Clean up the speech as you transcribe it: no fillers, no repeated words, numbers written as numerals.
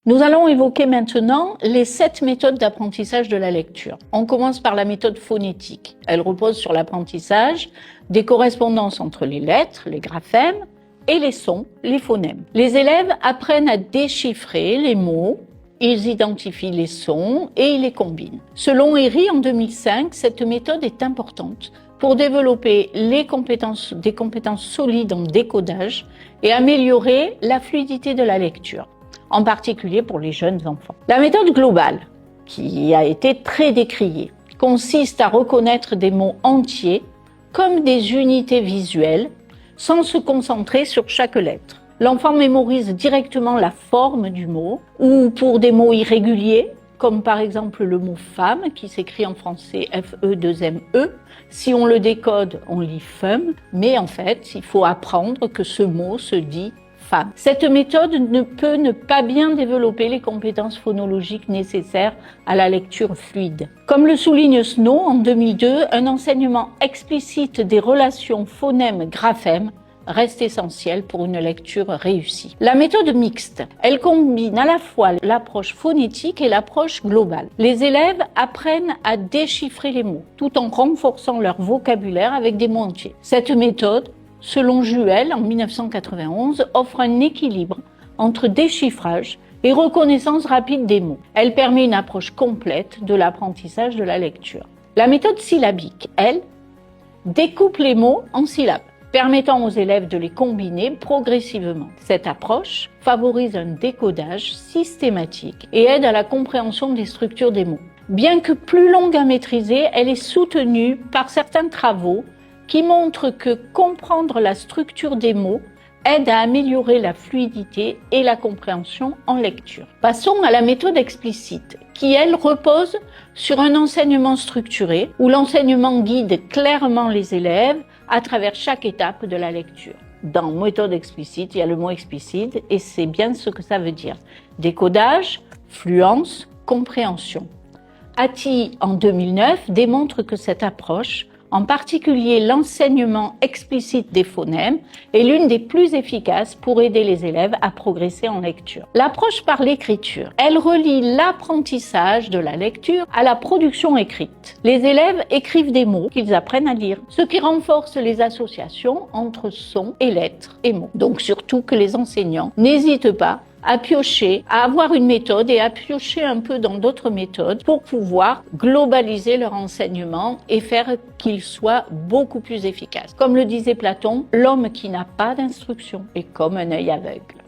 Nous allons évoquer maintenant les 7 méthodes d'apprentissage de la lecture. On commence par la méthode phonétique. Elle repose sur l'apprentissage des correspondances entre les lettres, les graphèmes, et les sons, les phonèmes. Les élèves apprennent à déchiffrer les mots, ils identifient les sons et ils les combinent. Selon Herry, en 2005, cette méthode est importante pour développer des compétences solides en décodage et améliorer la fluidité de la lecture, en particulier pour les jeunes enfants. La méthode globale, qui a été très décriée, consiste à reconnaître des mots entiers comme des unités visuelles sans se concentrer sur chaque lettre. L'enfant mémorise directement la forme du mot, ou pour des mots irréguliers, comme par exemple le mot femme, qui s'écrit en français F-E-2-M-E. Si on le décode, on lit femme, mais en fait, il faut apprendre que ce mot se dit femme. Cette méthode ne peut ne pas bien développer les compétences phonologiques nécessaires à la lecture fluide. Comme le souligne Snow en 2002, un enseignement explicite des relations phonème-graphème reste essentiel pour une lecture réussie. La méthode mixte, elle combine à la fois l'approche phonétique et l'approche globale. Les élèves apprennent à déchiffrer les mots, tout en renforçant leur vocabulaire avec des mots entiers. Cette méthode, selon Juel en 1991, offre un équilibre entre déchiffrage et reconnaissance rapide des mots. Elle permet une approche complète de l'apprentissage de la lecture. La méthode syllabique, elle, découpe les mots en syllabes, permettant aux élèves de les combiner progressivement. Cette approche favorise un décodage systématique et aide à la compréhension des structures des mots. Bien que plus longue à maîtriser, elle est soutenue par certains travaux qui montrent que comprendre la structure des mots aide à améliorer la fluidité et la compréhension en lecture. Passons à la méthode explicite, qui, elle, repose sur un enseignement structuré, où l'enseignement guide clairement les élèves à travers chaque étape de la lecture. Dans méthode explicite, il y a le mot explicite, et c'est bien ce que ça veut dire. Décodage, fluence, compréhension. Atty, en 2009, démontre que cette approche, en particulier l'enseignement explicite des phonèmes, est l'une des plus efficaces pour aider les élèves à progresser en lecture. L'approche par l'écriture, elle relie l'apprentissage de la lecture à la production écrite. Les élèves écrivent des mots qu'ils apprennent à lire, ce qui renforce les associations entre sons et lettres et mots. Donc surtout que les enseignants n'hésitent pas à piocher, à avoir une méthode et à piocher un peu dans d'autres méthodes pour pouvoir globaliser leur enseignement et faire qu'il soit beaucoup plus efficace. Comme le disait Platon, l'homme qui n'a pas d'instruction est comme un œil aveugle.